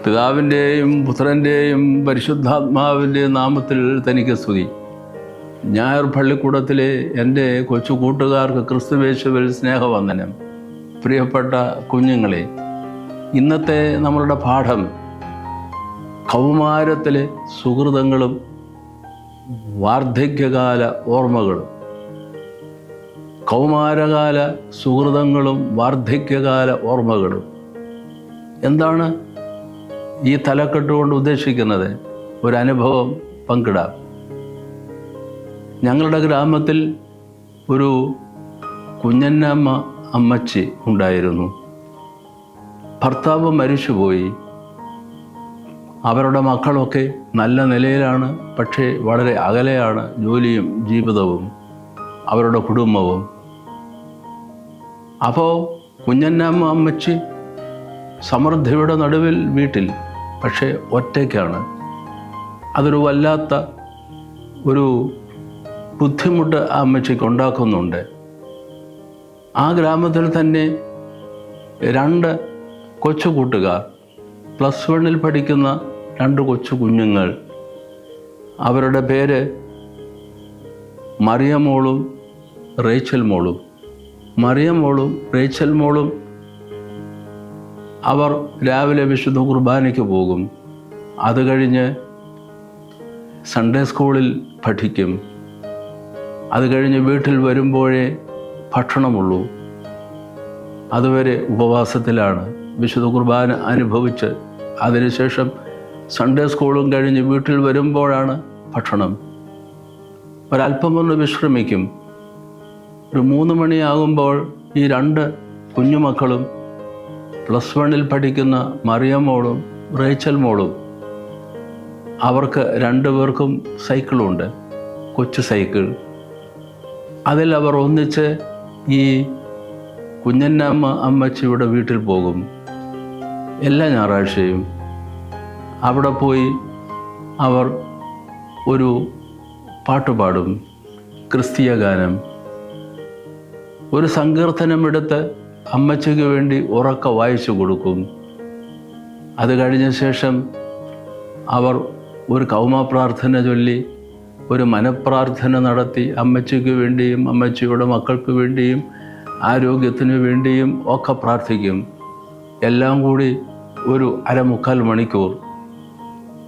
പിതാവിൻ്റെയും പുത്രൻ്റെയും പരിശുദ്ധാത്മാവിൻ്റെയും നാമത്തിൽ തനിക്ക് സ്തുതി. ഞായർ പള്ളിക്കൂടത്തിലെ എൻ്റെ കൊച്ചു കൂട്ടുകാർക്ക് ക്രിസ്തുവേശുവിൽ സ്നേഹവന്ദനം. പ്രിയപ്പെട്ട കുഞ്ഞുങ്ങളെ, ഇന്നത്തെ നമ്മളുടെ പാഠം കൗമാരത്തിലെ സുഹൃതങ്ങളും വാർദ്ധക്യകാല ഓർമ്മകളും. കൗമാരകാല സുഹൃതങ്ങളും വാർദ്ധക്യകാല ഓർമ്മകളും എന്താണ് ഈ തലക്കെട്ടുകൊണ്ട് ഉദ്ദേശിക്കുന്നത്? ഒരനുഭവം പങ്കിടാം. ഞങ്ങളുടെ ഗ്രാമത്തിൽ ഒരു കുഞ്ഞന്നമ്മ അമ്മച്ചി ഉണ്ടായിരുന്നു. ഭർത്താവ് മരിച്ചുപോയി. അവരുടെ മക്കളൊക്കെ നല്ല നിലയിലാണ്, പക്ഷേ വളരെ അകലെയാണ് ജോലിയും ജീവിതവും അവരുടെ കുടുംബവും. അപ്പോൾ കുഞ്ഞന്നമ്മ അമ്മച്ചി സമൃദ്ധിയുടെ നടുവിൽ വീട്ടിൽ, പക്ഷേ ഒറ്റയ്ക്കാണ്. അതൊരു വല്ലാത്ത ഒരു ബുദ്ധിമുട്ട് ആ അമ്മച്ചിക്ക് ഉണ്ടാക്കുന്നുണ്ട്. ആ ഗ്രാമത്തിൽ തന്നെ 2 കൊച്ചു കൂട്ടുകാർ, +1 പഠിക്കുന്ന 2 കൊച്ചു കുഞ്ഞുങ്ങൾ. അവരുടെ പേര് മറിയമോളും റേച്ചൽ മോളും. മറിയമോളും റേച്ചൽ മോളും അവർ രാവിലെ വിശുദ്ധ കുർബാനയ്ക്ക് പോകും. അത് കഴിഞ്ഞ് സൺഡേ സ്കൂളിൽ പഠിക്കും. അത് കഴിഞ്ഞ് വീട്ടിൽ വരുമ്പോഴേ ഭക്ഷണമുള്ളൂ. അതുവരെ ഉപവാസത്തിലാണ്, വിശുദ്ധ കുർബാന അനുഭവിച്ച് അതിനുശേഷം സൺഡേ സ്കൂളും കഴിഞ്ഞ് വീട്ടിൽ വരുമ്പോഴാണ് ഭക്ഷണം. ഒരല്പം ഒന്ന് വിശ്രമിക്കും. ഒരു 3 മണിയാകുമ്പോൾ ഈ 2 കുഞ്ഞുമക്കളും +1 പഠിക്കുന്ന മറിയമോളും റേച്ചൽ മോളും, അവർക്ക് 2 പേർക്കും സൈക്കിളുണ്ട്, കൊച്ചു സൈക്കിൾ. അതിൽ അവർ ഒന്നിച്ച് ഈ കുഞ്ഞന്നമ്മ അമ്മച്ചിയുടെ വീട്ടിൽ പോകും. എല്ലാ ഞായറാഴ്ചയും അവിടെ പോയി അവർ ഒരു പാട്ടുപാടും, ക്രിസ്തീയ ഗാനം. ഒരു സങ്കീർത്തനമെടുത്ത് അമ്മച്ചിക്ക് വേണ്ടി ഉറക്കെ വായിച്ചു കൊടുക്കും. അത് കഴിഞ്ഞ ശേഷം അവർ ഒരു കൗമാ പ്രാർത്ഥന ചൊല്ലി, ഒരു മനപ്രാർത്ഥന നടത്തി അമ്മച്ചിക്ക് വേണ്ടിയും അമ്മച്ചിയുടെ മക്കൾക്ക് വേണ്ടിയും ആരോഗ്യത്തിന് വേണ്ടിയും ഒക്കെ പ്രാർത്ഥിക്കും. എല്ലാം കൂടി ഒരു 1/4 മണിക്കൂർ.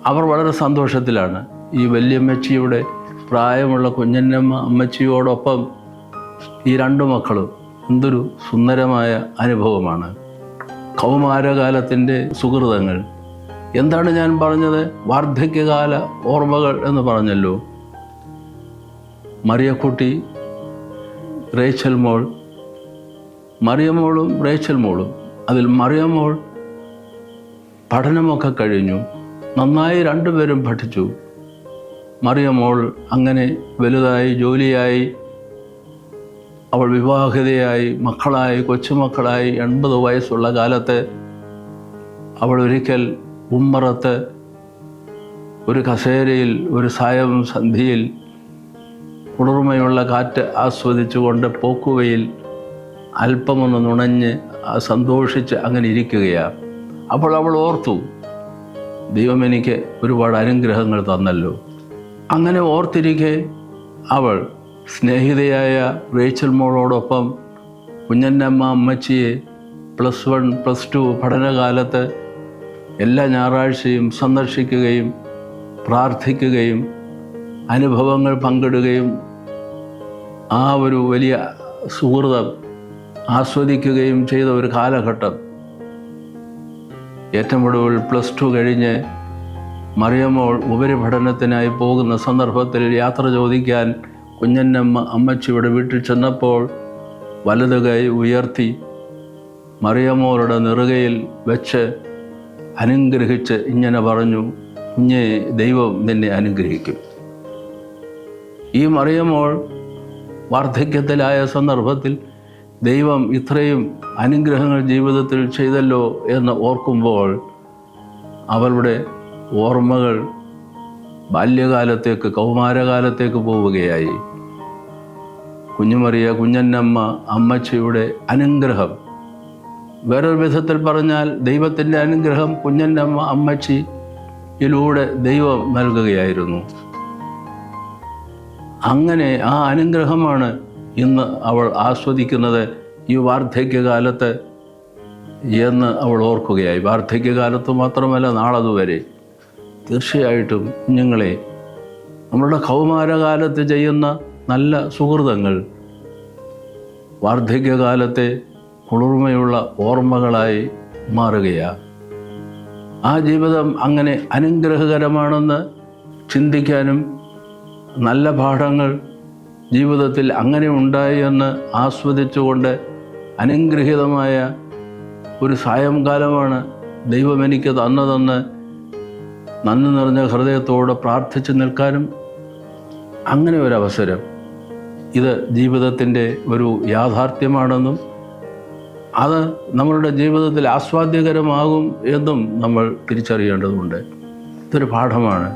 അവർ വളരെ സന്തോഷത്തിലാണ്. ഈ വല്യമ്മച്ചിയുടെ പ്രായമുള്ള കുഞ്ഞന്നമ്മ അമ്മച്ചിയോടൊപ്പം ഈ 2 മക്കളും. എന്തൊരു സുന്ദരമായ അനുഭവമാണ്. കൗമാരകാലത്തിൻ്റെ സുഹൃതങ്ങൾ. എന്താണ് ഞാൻ പറഞ്ഞത്? വാർദ്ധക്യകാല ഓർമ്മകൾ എന്ന് പറഞ്ഞല്ലോ. മറിയക്കുട്ടി, റേച്ചൽ മോൾ, മറിയമോളും റേച്ചൽ മോളും. അതിൽ മറിയമോൾ പഠനമൊക്കെ കഴിഞ്ഞു, നന്നായി 2 പേരും പഠിച്ചു. മറിയമോൾ അങ്ങനെ വലുതായി, ജോലിയായി, അവൾ വിവാഹിതയായി, മക്കളായി, കൊച്ചുമക്കളായി. 80 വയസ്സുള്ള കാലത്ത് അവൾ ഒരിക്കൽ ഉമ്മറത്ത് ഒരു കസേരയിൽ ഒരു സായം സന്ധിയിൽ കുളിർമയുള്ള കാറ്റ് ആസ്വദിച്ചുകൊണ്ട് പോക്കുവയിൽ അല്പമൊന്ന് നുണഞ്ഞ് സന്തോഷിച്ച് അങ്ങനെ ഇരിക്കുകയാണ്. അപ്പോൾ അവൾ ഓർത്തു, ദൈവം എനിക്ക് ഒരുപാട് അനുഗ്രഹങ്ങൾ തന്നല്ലോ. അങ്ങനെ ഓർത്തിരിക്കെ അവൾ സ്നേഹിതയായ റേച്ചൽ മോളോടൊപ്പം കുഞ്ഞന്നമ്മ അമ്മച്ചിയെ +1 +2 പഠനകാലത്ത് എല്ലാ ഞായറാഴ്ചയും സന്ദർശിക്കുകയും പ്രാർത്ഥിക്കുകയും അനുഭവങ്ങൾ പങ്കിടുകയും ആ ഒരു വലിയ സുഹൃതം ആസ്വദിക്കുകയും ചെയ്ത ഒരു കാലഘട്ടം. ഏറ്റവും ഒടുവിൽ +2 കഴിഞ്ഞ് മറിയമോൾ ഉപരിപഠനത്തിനായി പോകുന്ന സന്ദർഭത്തിൽ യാത്ര ചോദിക്കാൻ കുഞ്ഞന്നമ്മ അമ്മച്ചിയുടെ വീട്ടിൽ ചെന്നപ്പോൾ വലതു കൈ ഉയർത്തി മറിയമോളുടെ നെറുകയിൽ വെച്ച് അനുഗ്രഹിച്ച് ഇങ്ങനെ പറഞ്ഞു, കുഞ്ഞേ, ദൈവം നിന്നെ അനുഗ്രഹിക്കും. ഈ മറിയമോൾ വാർദ്ധക്യത്തിലായ സന്ദർഭത്തിൽ ദൈവം ഇത്രയും അനുഗ്രഹങ്ങൾ ജീവിതത്തിൽ ചെയ്തല്ലോ എന്ന് ഓർക്കുമ്പോൾ അവളുടെ ഓർമ്മകൾ ബാല്യകാലത്തേക്ക്, കൗമാരകാലത്തേക്ക് പോവുകയായി. കുഞ്ഞന്നമ്മ അമ്മച്ചിയുടെ അനുഗ്രഹം വേറൊരു വിധത്തിൽ പറഞ്ഞാൽ ദൈവത്തിൻ്റെ അനുഗ്രഹം കുഞ്ഞൻ്റെ അമ്മച്ചിയിലൂടെ ദൈവം നൽകുകയായിരുന്നു. അങ്ങനെ ആ അനുഗ്രഹമാണ് ഇന്ന് അവൾ ആസ്വദിക്കുന്നത് ഈ വാർദ്ധക്യകാലത്ത് എന്ന് അവൾ ഓർക്കുകയായി. വാർദ്ധക്യകാലത്ത് മാത്രമല്ല, നാളതുവരെ. തീർച്ചയായിട്ടും കുഞ്ഞുങ്ങളെ, നമ്മളുടെ കൗമാരകാലത്ത് ചെയ്യുന്ന നല്ല സുഹൃതങ്ങൾ വാർദ്ധക്യകാലത്തെ കുളിർമയുള്ള ഓർമ്മകളായി മാറുകയാണ്. ആ ജീവിതം അങ്ങനെ അനുഗ്രഹകരമാണെന്ന് ചിന്തിക്കാനും നല്ല പാഠങ്ങൾ ജീവിതത്തിൽ അങ്ങനെ ഉണ്ടായി എന്ന് ആസ്വദിച്ചുകൊണ്ട് അനുഗ്രഹീതമായ ഒരു സായംകാലമാണ് ദൈവം എനിക്ക് തന്നതെന്ന് നന്ദി നിറഞ്ഞ ഹൃദയത്തോടെ പ്രാർത്ഥിച്ചു നിൽക്കാനും അങ്ങനെ ഒരവസരം ഇത് ജീവിതത്തിൻ്റെ ഒരു യാഥാർത്ഥ്യമാണെന്നും അത് നമ്മളുടെ ജീവിതത്തിൽ ആസ്വാദ്യകരമാകും എന്നും നമ്മൾ തിരിച്ചറിയേണ്ടതുണ്ട്. ഇതൊരു പാഠമാണ്.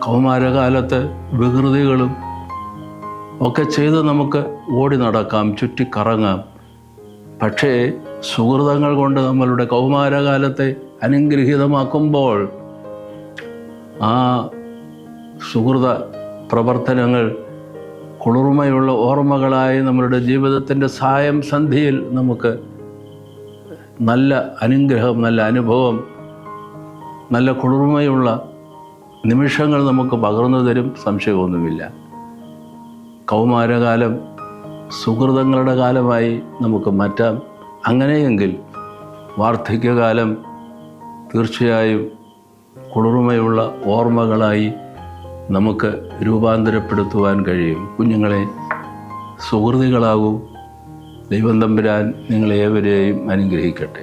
കൗമാരകാലത്ത് വികൃതികളും ഒക്കെ ചെയ്ത് നമുക്ക് ഓടി നടക്കാം, ചുറ്റിക്കറങ്ങാം. പക്ഷേ സുഹൃതങ്ങൾ കൊണ്ട് നമ്മളുടെ കൗമാരകാലത്തെ അനുഗ്രഹീതമാക്കുമ്പോൾ ആ സുഹൃത പ്രവർത്തനങ്ങൾ കുളിർമയുള്ള ഓർമ്മകളായി നമ്മളുടെ ജീവിതത്തിൻ്റെ സായം സന്ധിയിൽ നമുക്ക് നല്ല അനുഗ്രഹം, നല്ല അനുഭവം, നല്ല കുളിർമയുള്ള നിമിഷങ്ങൾ നമുക്ക് പകർന്നു തരും, സംശയമൊന്നുമില്ല. കൗമാരകാലം സുഹൃതങ്ങളുടെ കാലമായി നമുക്ക് മാറ്റാം. അങ്ങനെയെങ്കിൽ വാർദ്ധക്യകാലം തീർച്ചയായും കുളിർമയുള്ള ഓർമ്മകളായി നമുക്ക് രൂപാന്തരപ്പെടുത്തുവാൻ കഴിയും. കുഞ്ഞുങ്ങളെ, സുഹൃത്തുക്കളാകൂ. ദൈവം തമ്പുരാൻ നിങ്ങളേവരെയും അനുഗ്രഹിക്കട്ടെ.